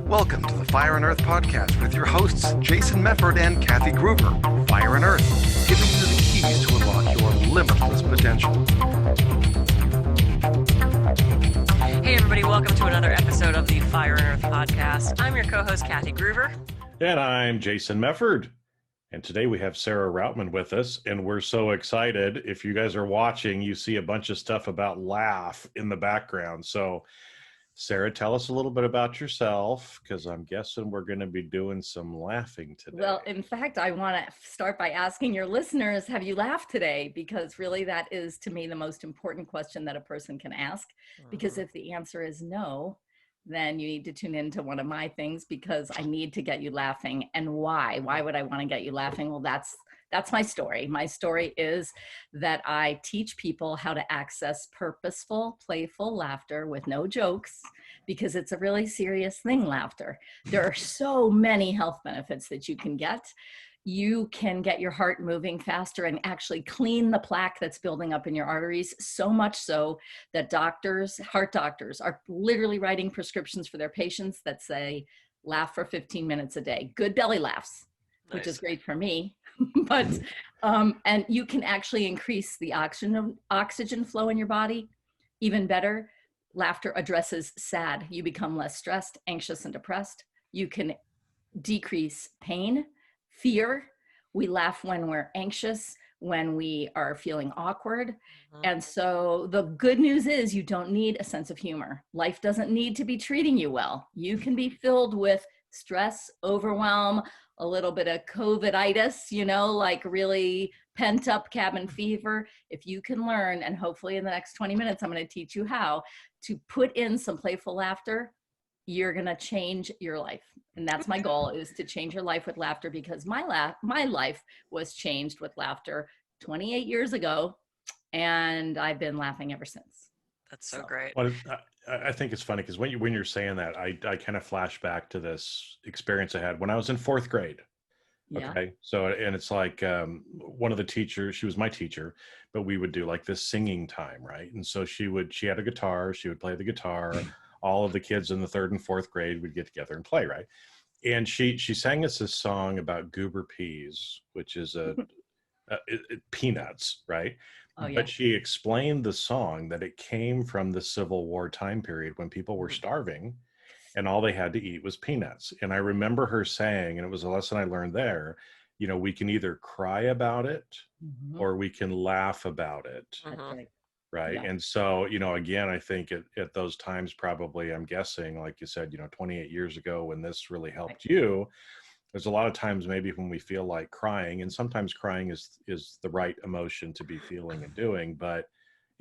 Welcome to the Fire and Earth podcast with your hosts, Jason Mefford and Kathy Gruver. Fire and Earth, giving you the keys to unlock your limitless potential. Hey everybody, welcome to another episode of the Fire and Earth podcast. I'm your co-host, Kathy Gruver. And I'm Jason Mefford. And today we have Sarah Routman with us, and we're so excited. If you guys are watching, you see a bunch of stuff about laugh in the background. So Sarah, tell us a little bit about yourself, because I'm guessing we're going to be doing some laughing today. Well, in fact, I want to start by asking your listeners, have you laughed today? Because really that is, to me, the most important question that a person can ask. Because if the answer is no, then you need to tune into one of my things, because I need to get you laughing. And why? Why would I want to get you laughing? Well, that's my story. My story is that I teach people how to access purposeful, playful laughter with no jokes, because it's a really serious thing, laughter. There are so many health benefits that you can get. You can get your heart moving faster and actually clean the plaque that's building up in your arteries, so much so that heart doctors are literally writing prescriptions for their patients that say, laugh for 15 minutes a day. Good belly laughs. Nice. Which is great for me. But and you can actually increase the oxygen flow in your body. Even better, laughter addresses SAD. You become less stressed, anxious, and depressed. You can decrease pain, fear. We laugh when we're anxious, when we are feeling awkward. And so the good news is you don't need a sense of humor. Life doesn't need to be treating you well. You can be filled with stress, overwhelm, a little bit of COVID-itis, like really pent up cabin fever. If you can learn, and hopefully in the next 20 minutes, I'm going to teach you how to put in some playful laughter, you're going to change your life. And that's my goal, is to change your life with laughter, because my life was changed with laughter 28 years ago. And I've been laughing ever since. That's so great. Well, I think it's funny because when you're saying that, I kind of flash back to this experience I had when I was in fourth grade. Yeah. Okay. So, and it's like one of the teachers, she was my teacher, but we would do like this singing time, right? And so she had a guitar, she would play the guitar. All of the kids in the third and fourth grade would get together and play, right? And she sang us this song about goober peas, which is peanuts, right? Oh, yeah. But she explained the song that it came from the Civil War time period when people were starving and all they had to eat was peanuts. And I remember her saying, and it was a lesson I learned there, we can either cry about it or we can laugh about it. Right. Yeah. And so, again, I think at those times, probably, I'm guessing, like you said, 28 years ago, when this really helped you, there's a lot of times maybe when we feel like crying, and sometimes crying is the right emotion to be feeling and doing. But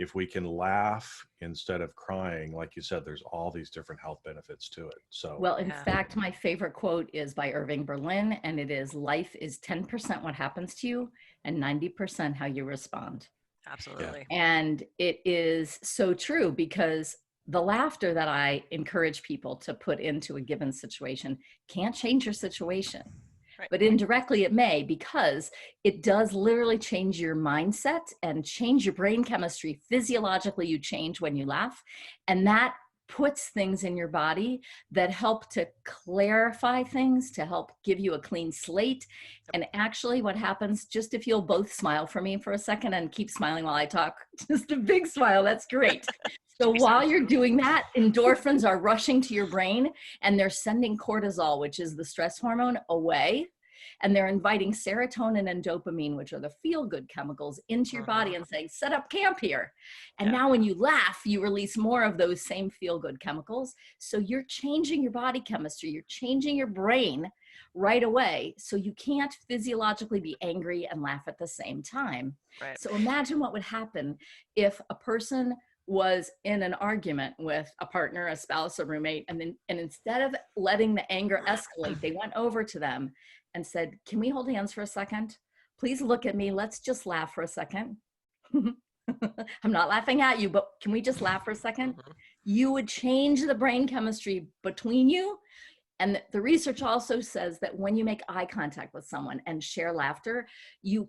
if we can laugh instead of crying, like you said, there's all these different health benefits to it. So, well, in fact, my favorite quote is by Irving Berlin, and it is, life is 10% what happens to you and 90% how you respond. Absolutely. Yeah. And it is so true, because the laughter that I encourage people to put into a given situation can't change your situation, right, but indirectly it may, because it does literally change your mindset and change your brain chemistry. Physiologically, you change when you laugh, and that puts things in your body that help to clarify things, to help give you a clean slate. And actually what happens, just if you'll both smile for me for a second and keep smiling while I talk, just a big smile, that's great. So while you're doing that, endorphins are rushing to your brain, and they're sending cortisol, which is the stress hormone, away. And they're inviting serotonin and dopamine, which are the feel-good chemicals, into your body and saying, set up camp here. And now when you laugh, you release more of those same feel-good chemicals. So you're changing your body chemistry. You're changing your brain right away. So you can't physiologically be angry and laugh at the same time. Right. So imagine what would happen if a person was in an argument with a partner, a spouse, a roommate, and instead of letting the anger escalate, they went over to them and said, can we hold hands for a second? Please look at me. Let's just laugh for a second. I'm not laughing at you, but can we just laugh for a second? You would change the brain chemistry between you. And the research also says that when you make eye contact with someone and share laughter, you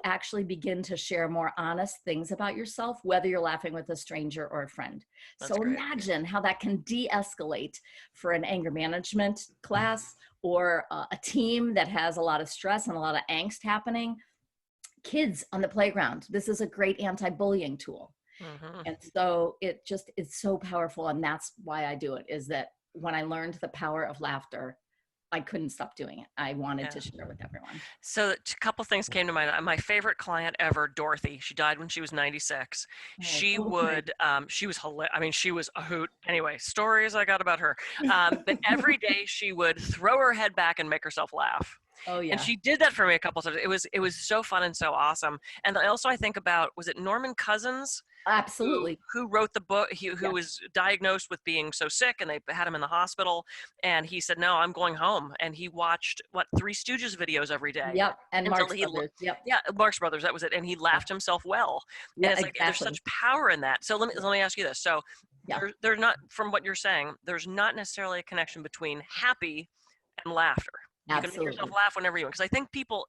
actually begin to share more honest things about yourself, whether you're laughing with a stranger or a friend. That's So great. imagine how that can de-escalate for an anger management class or a team that has a lot of stress and a lot of angst happening. Kids on the playground, this is a great anti-bullying tool. And so it just is so powerful. And that's why I do it, is that when I learned the power of laughter, I couldn't stop doing it. I wanted to share with everyone. So a couple things came to mind. My favorite client ever, Dorothy, she died when she was 96. She would, she was hilarious. I mean, she was a hoot. Anyway, stories I got about her. But every day she would throw her head back and make herself laugh. Oh yeah. And she did that for me a couple of times. It was so fun and so awesome. And also I think about, was it Norman Cousins? Absolutely. Who wrote the book, who was diagnosed with being so sick, and they had him in the hospital, and he said, no, I'm going home. And he watched, Three Stooges videos every day. Yep. And Marx Brothers. Yep. Yeah, Marx Brothers, that was it. And he laughed himself well. Yeah, and it's like, there's such power in that. So let me ask you this. So there's not, from what you're saying, there's not necessarily a connection between happy and laughter. You can make yourself laugh whenever you want. Because I think people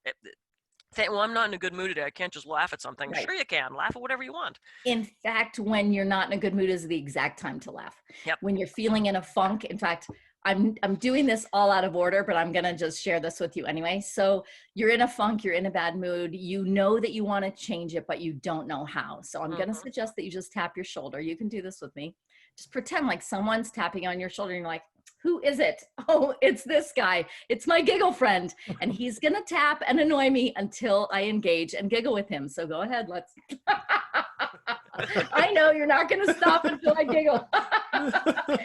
think, well, I'm not in a good mood today, I can't just laugh at something. Right. Sure you can. Laugh at whatever you want. In fact, when you're not in a good mood is the exact time to laugh. Yep. When you're feeling in a funk. In fact, I'm doing this all out of order, but I'm going to just share this with you anyway. So you're in a funk, you're in a bad mood. You know that you want to change it, but you don't know how. So I'm going to suggest that you just tap your shoulder. You can do this with me. Just pretend like someone's tapping on your shoulder and you're like, who is it? Oh, it's this guy. It's my giggle friend. And he's going to tap and annoy me until I engage and giggle with him. So go ahead. Let's. I know you're not going to stop until I giggle.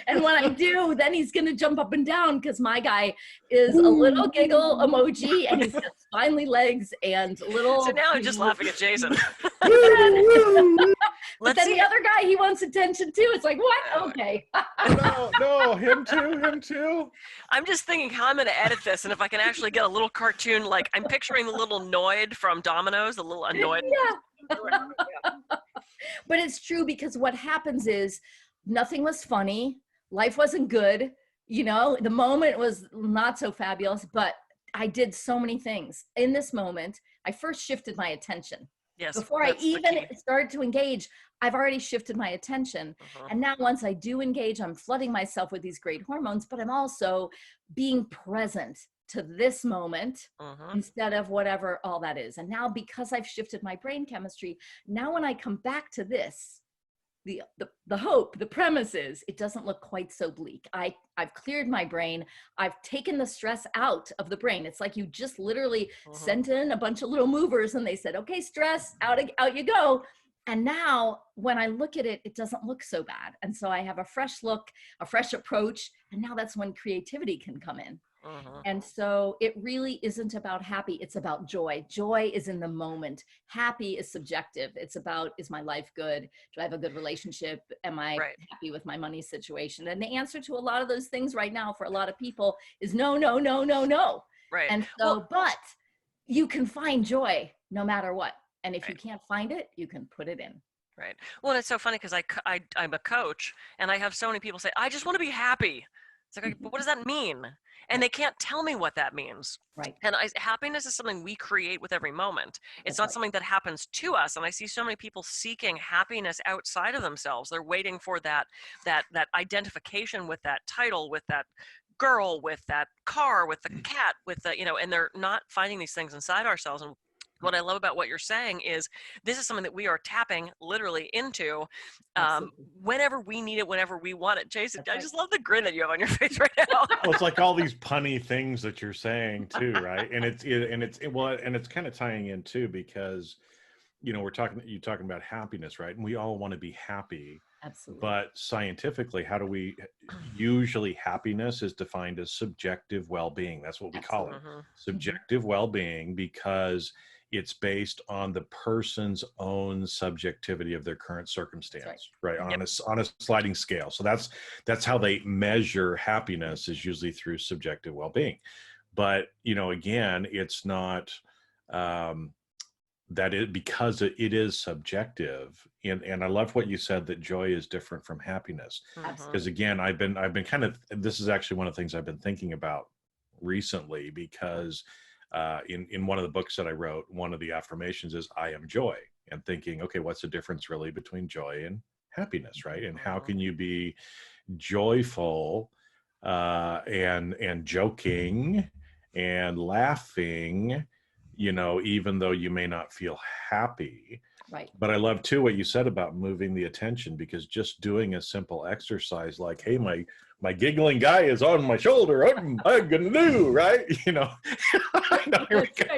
And when I do, then he's going to jump up and down because my guy is a little giggle emoji and he's got spindly legs and little. So now I'm just laughing at Jason. But then the other guy, he wants attention too. It's like, what? Okay. No, him too. I'm just thinking how I'm going to edit this, and if I can actually get a little cartoon, like I'm picturing the little Noid from Domino's, the little annoyed. Yeah. But it's true, because what happens is nothing was funny. Life wasn't good. You know, the moment was not so fabulous, but I did so many things. In this moment, I first shifted my attention. Yes. Before I even started to engage, I've already shifted my attention. And now once I do engage, I'm flooding myself with these great hormones, but I'm also being present to this moment instead of whatever all that is. And now because I've shifted my brain chemistry, now when I come back to this, the hope, the premise is it doesn't look quite so bleak. I've cleared my brain. I've taken the stress out of the brain. It's like you just literally sent in a bunch of little movers and they said, okay, stress, out you go. And now when I look at it, it doesn't look so bad. And so I have a fresh look, a fresh approach. And now that's when creativity can come in. And so it really isn't about happy. It's about joy. Joy is in the moment. Happy is subjective. It's about, is my life good? Do I have a good relationship? Am I happy with my money situation? And the answer to a lot of those things right now for a lot of people is no, no, no, no, no. Right. And so, but you can find joy no matter what. And if you can't find it, you can put it in. Right. Well, it's so funny because I'm a coach and I have so many people say, I just want to be happy. It's like, but what does that mean? And they can't tell me what that means. Right. And happiness is something we create with every moment. It's not something that happens to us. And I see so many people seeking happiness outside of themselves. They're waiting for that identification with that title, with that girl, with that car, with the cat, with the, and they're not finding these things inside ourselves. And what I love about what you're saying is this is something that we are tapping literally into whenever we need it, whenever we want it. Jason, I just love the grin that you have on your face right now. Well, it's like all these punny things that you're saying too, right? And it's kind of tying in too, because, you're talking about happiness, right? And we all want to be happy. Absolutely. But scientifically, how do we usually happiness is defined as subjective well-being. That's what we call it. Subjective well-being, because it's based on the person's own subjectivity of their current circumstance, right? On a sliding scale. So that's how they measure happiness, is usually through subjective well-being. But, again, it's not, that it, because it is subjective, and I love what you said, that joy is different from happiness. Because again, I've been kind of, this is actually one of the things I've been thinking about recently, because in one of the books that I wrote, one of the affirmations is I am joy, and thinking, okay, what's the difference really between joy and happiness, right? And how can you be joyful and joking and laughing, you know, even though you may not feel happy. Right. But I love too what you said about moving the attention, because just doing a simple exercise like, hey, my giggling guy is on my shoulder, what am I gonna do, right? You know, here we go.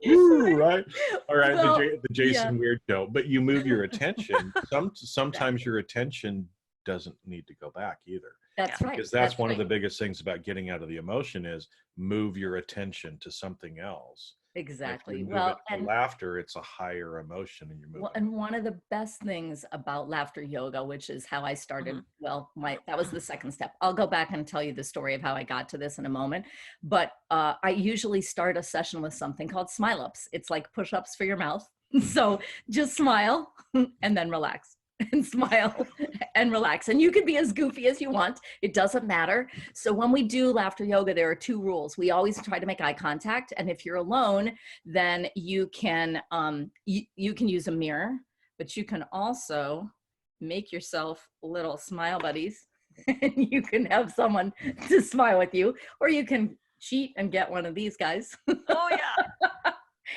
Woo, right? All right, well, the Jason Weird show. But you move your attention. Sometimes your attention doesn't need to go back either. That's right. Because that's one of the biggest things about getting out of the emotion is move your attention to something else. Exactly. Well, and laughter, it's a higher emotion, and you're moving. Well, and one of the best things about laughter yoga, which is how I started, well, that was the second step. I'll go back and tell you the story of how I got to this in a moment. But I usually start a session with something called smile ups. It's like push-ups for your mouth. So just smile and then relax. And smile and relax. And you can be as goofy as you want. It doesn't matter. So when we do laughter yoga, there are two rules. We always try to make eye contact. And if you're alone, then you can you can use a mirror, but you can also make yourself little smile buddies. And you can have someone to smile with you, or you can cheat and get one of these guys. Oh yeah.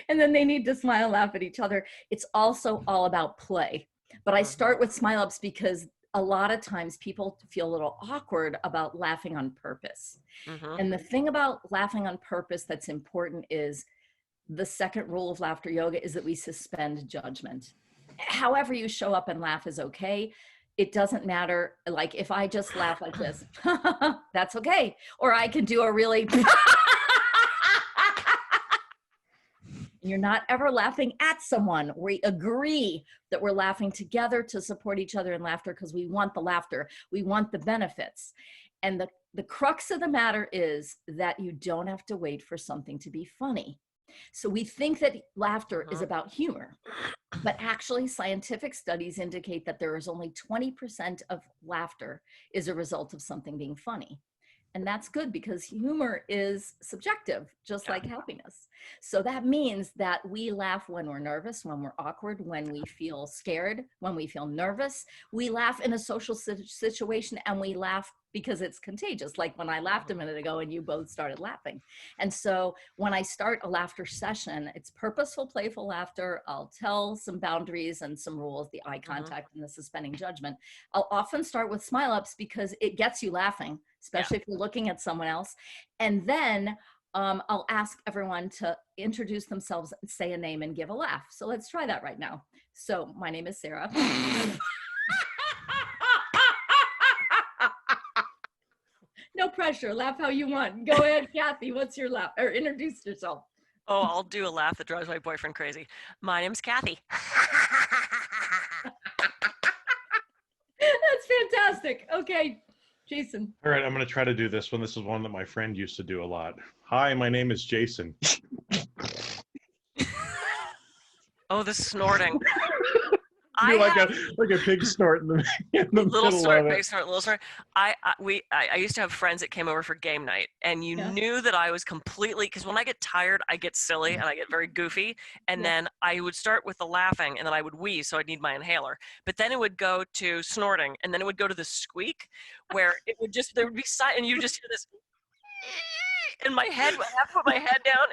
And then they need to smile, laugh at each other. It's also all about play. But I start with smile ups because a lot of times people feel a little awkward about laughing on purpose. And the thing about laughing on purpose that's important is the second rule of laughter yoga is that we suspend judgment. However you show up and laugh is okay. It doesn't matter. Like if I just laugh like this, that's okay. Or I can do a really... You're not ever laughing at someone. We agree that we're laughing together to support each other in laughter because we want the laughter. We want the benefits. And the crux of the matter is that you don't have to wait for something to be funny. So we think that laughter is about humor, but actually scientific studies indicate that there is only 20% of laughter is a result of something being funny. And that's good because humor is subjective, just like happiness. So that means that we laugh when we're nervous, when we're awkward, when we feel scared, when we feel nervous. We laugh in a social situation, and we laugh because it's contagious. Like when I laughed a minute ago and you both started laughing. And so when I start a laughter session, it's purposeful, playful laughter. I'll tell some boundaries and some rules, the eye contact and the suspending judgment. I'll often start with smile ups because it gets you laughing, especially if you're looking at someone else. And then I'll ask everyone to introduce themselves, say a name, and give a laugh. So let's try that right now. So my name is Sarah. No pressure. Laugh how you want. Go ahead, Kathy. What's your laugh? Or introduce yourself. Oh, I'll do a laugh that drives my boyfriend crazy. My name's Kathy. That's fantastic. Okay, Jason. All right, I'm going to try to do this one. This is one that my friend used to do a lot. Hi, my name is Jason. Oh, the snorting. Like a pig snort in the little middle snort, of it. big snort, little snort. I used to have friends that came over for game night, and you knew that I was completely, because when I get tired, I get silly and I get very goofy, and then I would start with the laughing, and then I would wheeze, so I'd need my inhaler. But then it would go to snorting, and then it would go to the squeak, where it would just, there would be silence, and you just hear this, and my head, I have to put my head down,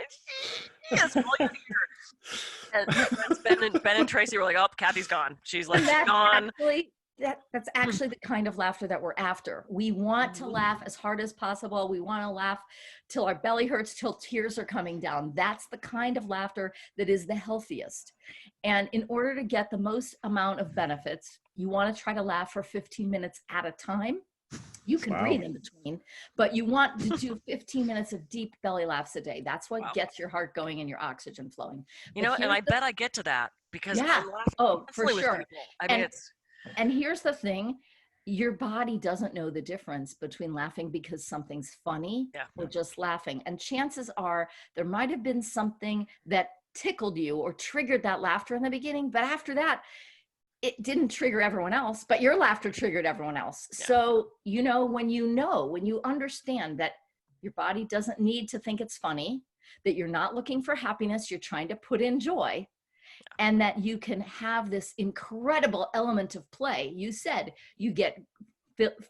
and that's all you hear. And Ben and Tracy were like, oh, Kathy's gone. She's like, gone. That's actually the kind of laughter that we're after. We want to laugh as hard as possible. We want to laugh till our belly hurts, till tears are coming down. That's the kind of laughter that is the healthiest. And in order to get the most amount of benefits, you want to try to laugh for 15 minutes at a time. You can breathe in between, but you want to do 15 minutes of deep belly laughs a day. That's what gets your heart going and your oxygen flowing. You know, and I bet I get to that because I'm laughing. Oh, for sure. I mean, and here's the thing. Your body doesn't know the difference between laughing because something's funny or just laughing. And chances are there might have been something that tickled you or triggered that laughter in the beginning, but after that, it didn't trigger everyone else, but your laughter triggered everyone else. Yeah. So, when you understand that your body doesn't need to think it's funny, that you're not looking for happiness, you're trying to put in joy, and that you can have this incredible element of play. You said you get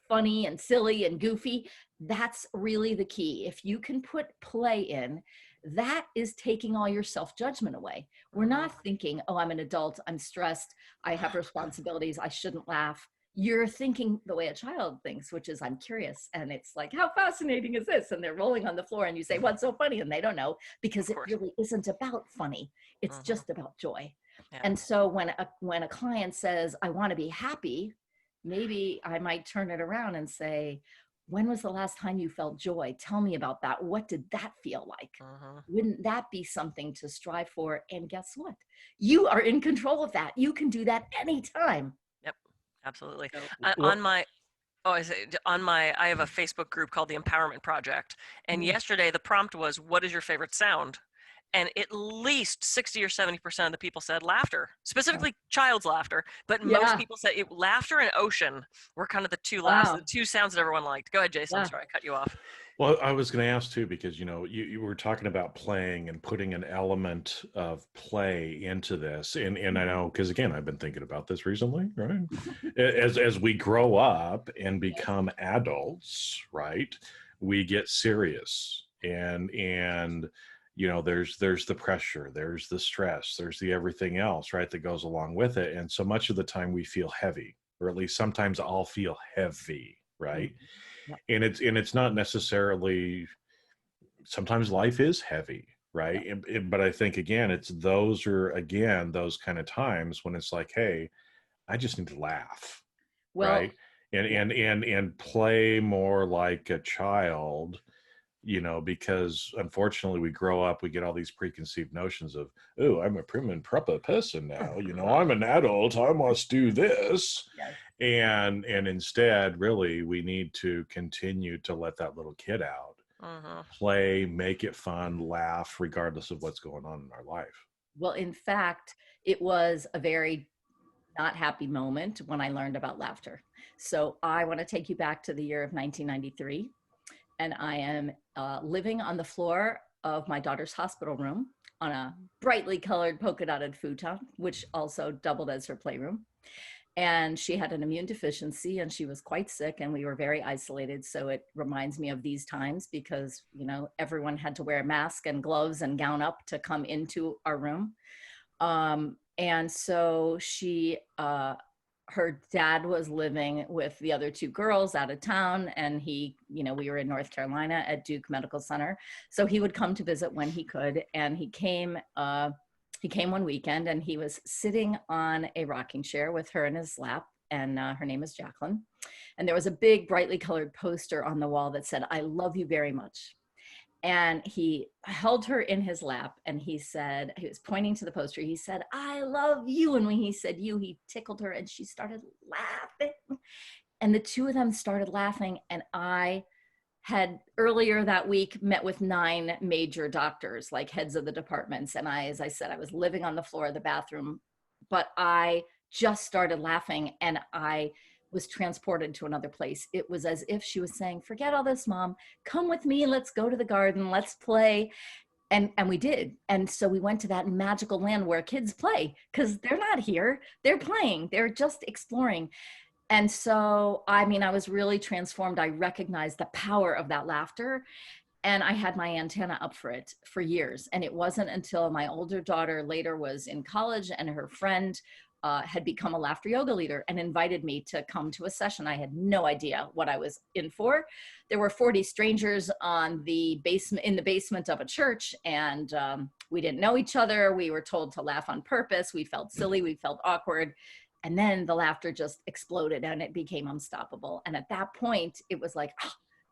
funny and silly and goofy. That's really the key. If you can put play in, that is taking all your self-judgment away. We're not thinking, oh, I'm an adult, I'm stressed, I have responsibilities, I shouldn't laugh. You're thinking the way a child thinks, which is, I'm curious. And it's like, how fascinating is this? And they're rolling on the floor and you say, what's so funny? And they don't know, because it really isn't about funny. It's just about joy. Yeah. And so when a client says, I want to be happy, maybe I might turn it around and say, when was the last time you felt joy? Tell me about that. What did that feel like? Wouldn't that be something to strive for? And guess what? You are in control of that. You can do that anytime. Yep, absolutely. So, I have a Facebook group called the Empowerment Project. And yesterday the prompt was, what is your favorite sound? And at least 60 or 70% of the people said laughter, specifically child's laughter. But most people said laughter and ocean were kind of the two the two sounds that everyone liked. Go ahead, Jason. I'm sorry, I cut you off. Well, I was going to ask too, because, you were talking about playing and putting an element of play into this. And I know, because again, I've been thinking about this recently, right? As we grow up and become adults, right, we get serious and there's the pressure, there's the stress, there's the everything else, right, that goes along with it. And so much of the time we feel heavy, or at least sometimes I'll feel heavy, right? And it's not necessarily, sometimes life is heavy, right? But I think, again, those kind of times when it's like, hey, I just need to laugh, right? And play more like a child, because unfortunately we grow up, we get all these preconceived notions of, oh, I'm a prim and proper person now, I'm an adult, I must do this. And instead, really, we need to continue to let that little kid out, play, make it fun, laugh, regardless of what's going on in our life. Well, in fact, it was a very not happy moment when I learned about laughter. So I want to take you back to the year of 1993. And I am living on the floor of my daughter's hospital room on a brightly colored polka dotted futon, which also doubled as her playroom. And she had an immune deficiency and she was quite sick and we were very isolated. So it reminds me of these times because, everyone had to wear a mask and gloves and gown up to come into our room. And so her dad was living with the other two girls out of town, and we were in North Carolina at Duke Medical Center. So he would come to visit when he could. And he came one weekend and he was sitting on a rocking chair with her in his lap, and her name is Jacqueline. And there was a big brightly colored poster on the wall that said, I love you very much. And he held her in his lap and he was pointing to the poster. He said, I love you. And when he said you, he tickled her and she started laughing. And the two of them started laughing. And I had earlier that week met with 9 major doctors, like heads of the departments. And as I said, I was living on the floor of the bathroom, but I just started laughing and I was transported to another place. It was as if she was saying, forget all this, Mom, come with me. Let's go to the garden. Let's play. And we did. And so we went to that magical land where kids play because they're not here. They're playing. They're just exploring. And so, I was really transformed. I recognized the power of that laughter. And I had my antenna up for it for years. And it wasn't until my older daughter later was in college and her friend had become a laughter yoga leader and invited me to come to a session. I had no idea what I was in for. There were 40 strangers in the basement of a church, and we didn't know each other. We were told to laugh on purpose. We felt silly. We felt awkward. And then the laughter just exploded and it became unstoppable. And at that point, it was like,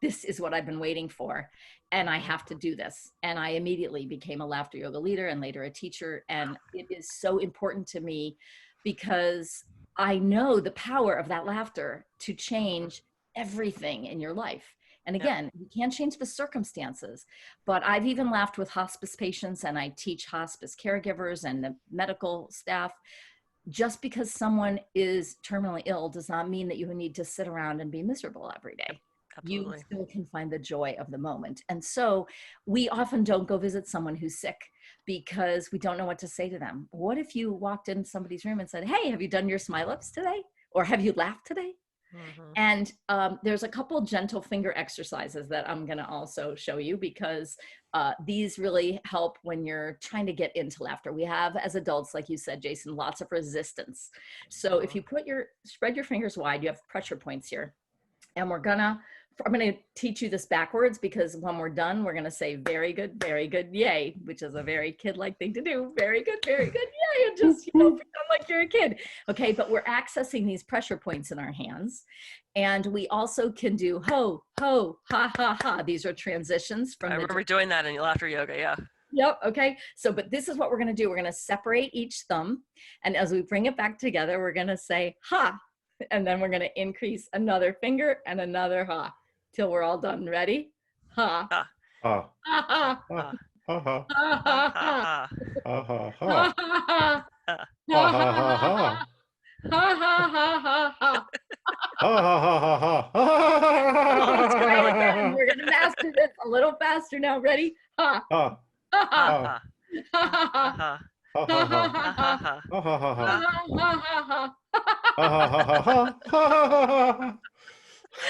this is what I've been waiting for. And I have to do this. And I immediately became a laughter yoga leader and later a teacher. And it is so important to me because I know the power of that laughter to change everything in your life. And again, you can't change the circumstances, but I've even laughed with hospice patients, and I teach hospice caregivers and the medical staff. Just because someone is terminally ill does not mean that you need to sit around and be miserable every day. Absolutely. You still can find the joy of the moment. And so we often don't go visit someone who's sick because we don't know what to say to them. What if you walked in somebody's room and said, hey, have you done your smile ups today? Or have you laughed today? And there's a couple gentle finger exercises that I'm going to also show you, because these really help when you're trying to get into laughter. We have, as adults, like you said, Jason, lots of resistance. So if you spread your fingers wide, you have pressure points here. And I'm going to teach you this backwards, because when we're done, we're going to say very good, yay, which is a very kid-like thing to do. Very good, yay. And just, pretend like you're a kid. Okay. But we're accessing these pressure points in our hands. And we also can do ho, ho, ha, ha, ha. These are transitions from I remember doing that in laughter yoga. Yeah. Yep. Okay. So, but this is what we're going to do. We're going to separate each thumb. And as we bring it back together, we're going to say ha. And then we're going to increase another finger and another ha till we're all done. Ready? Ha. Ha. Ha ha. Ha. Ha Ha. ha ha. Ha. Ha. Ha Ha. ha ha. Ha. Ha. Ha. Ha ha ha ha ha. Ha ha ha ha Let's try it again. ha. We're going to master this a little faster now. Ready? Ha. Ha. Ha ha. Ha. Ha ha ha. Ha Ha. Ha Ha. ha Ha. ha. ha. Ha ha ha ha. Ha ha ha ha. Ha ha ha ha ha.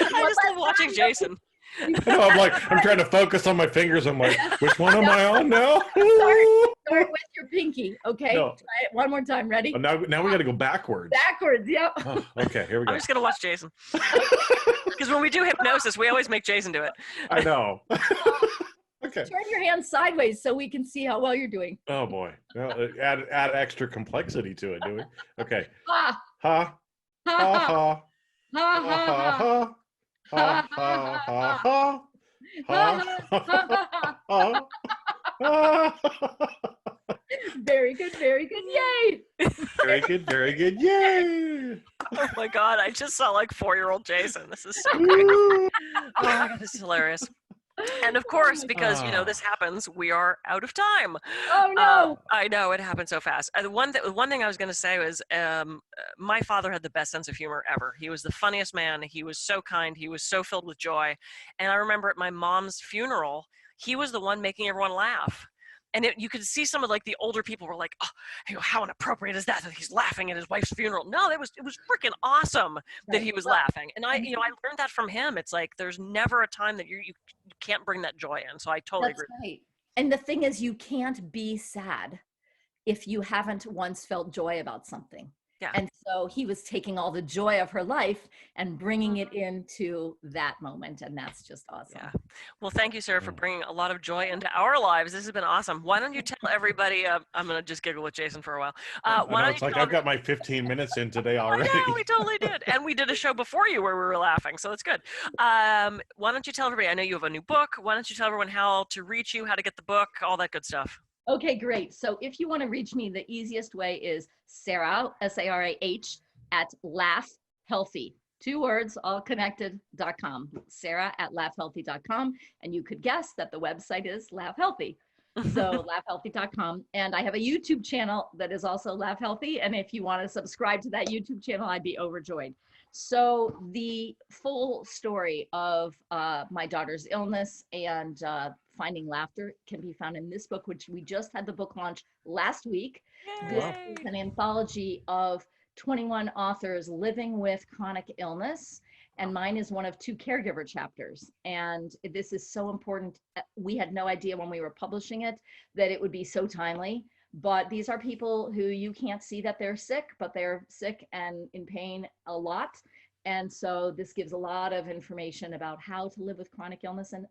I just love watching Jason. I know, I'm trying to focus on my fingers. I'm like, which one am I on now? Start with your pinky, okay? No. Try it one more time. Ready? Oh, now we got to go backwards. Backwards, yep. Oh, okay, here we go. I'm just going to watch Jason. Because when we do hypnosis, we always make Jason do it. I know. Okay. Turn your hands sideways so we can see how well you're doing. Oh boy. Well, add extra complexity to it, do we? Okay. Ha. Ha. Ha Ha ha. ha. Ha Ha ha ha ha. ha. Ha ha ha. Ha. Very good, yay. Very good. Yay. Oh my God, I just saw like 4-year-old Jason. This is so great. Oh my God, this is hilarious. And of course, because, this happens, we are out of time. Oh no. I know, it happened so fast. The one thing I was going to say was my father had the best sense of humor ever. He was the funniest man. He was so kind. He was so filled with joy. And I remember at my mom's funeral, he was the one making everyone laugh. And you could see some of like the older people were like, oh, how inappropriate is that he's laughing at his wife's funeral? No, it was freaking awesome that he was laughing. And I learned that from him. It's like there's never a time that you can't bring that joy in. So I totally agree. Right. And the thing is, you can't be sad if you haven't once felt joy about something. Yeah. And so he was taking all the joy of her life and bringing it into that moment. And that's just awesome. Yeah. Well, thank you, Sarah, for bringing a lot of joy into our lives. This has been awesome. Why don't you tell everybody, I'm going to just giggle with Jason for a while. I've got my 15 minutes in today already. I know, we totally did. And we did a show before you where we were laughing. So it's good. Why don't you tell everybody, I know you have a new book. Why don't you tell everyone how to reach you, how to get the book, all that good stuff. Okay, great. So if you want to reach me, the easiest way is Sarah, S-A-R-A-H, at laughhealthy, 2 words, all connected.com. Sarah at laughhealthy.com. And you could guess that the website is Laugh Healthy. So laughhealthy.com. And I have a YouTube channel that is also Laugh Healthy. And if you want to subscribe to that YouTube channel, I'd be overjoyed. So the full story of my daughter's illness and finding laughter can be found in this book, which we just had the book launch last week. Yay. This is an anthology of 21 authors living with chronic illness. And mine is one of 2 caregiver chapters. And this is so important. We had no idea when we were publishing it that it would be so timely. But these are people who you can't see that they're sick, but they're sick and in pain a lot. And so this gives a lot of information about how to live with chronic illness. And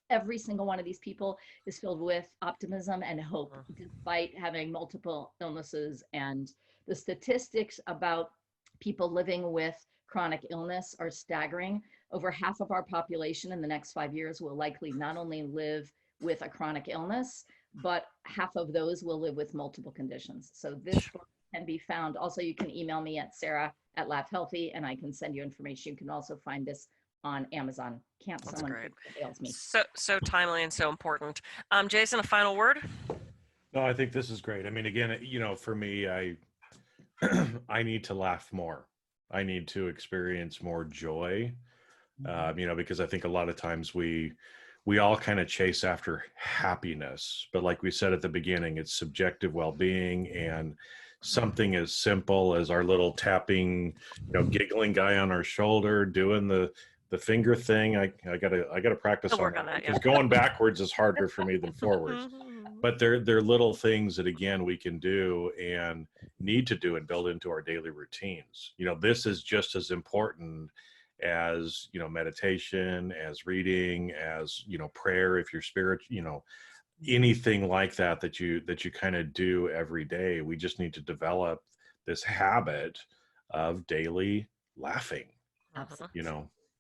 every single one of these people is filled with optimism and hope, despite having multiple illnesses. And the statistics about people living with chronic illness are staggering. Over half of our population in the next 5 years will likely not only live with a chronic illness, but half of those will live with multiple conditions. So this book can be found. Also, you can email me at Sarah at Laugh Healthy, and I can send you information. You can also find this on Amazon. Can't That's someone great. fix the ails me? So timely and so important. Jason, a final word? No, I think this is great. I mean, again, for me, I need to laugh more. I need to experience more joy, because I think a lot of times we all kind of chase after happiness, but like we said at the beginning, it's subjective well-being, and something as simple as our little tapping, giggling guy on our shoulder doing the finger thing. I gotta practice We'll on work that on that, because yeah. going backwards is harder for me than forwards. But they're little things that, again, we can do and need to do and build into our daily routines. This is just as important as meditation, as reading, as prayer, if you're spiritual, anything like that you kind of do every day. We just need to develop this habit of daily laughing. Absolutely.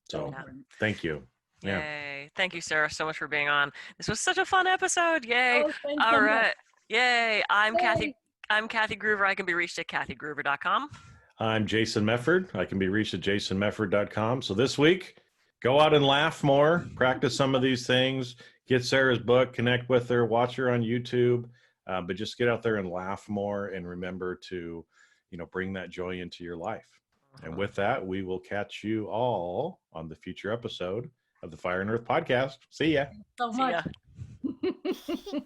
So Yeah. thank you. Yeah. Yay. Thank you, Sarah, so much for being on. This was such a fun episode. Yay. Oh, thanks All so much. right. Yay. I'm Yay. Kathy Gruver. I can be reached at kathygruver.com. I'm Jason Mefford. I can be reached at jasonmefford.com. So this week, go out and laugh more, practice some of these things, get Sarah's book, connect with her, watch her on YouTube, but just get out there and laugh more, and remember to, bring that joy into your life. And with that, we will catch you all on the future episode of the Fire and Earth podcast. See ya. So See much. ya.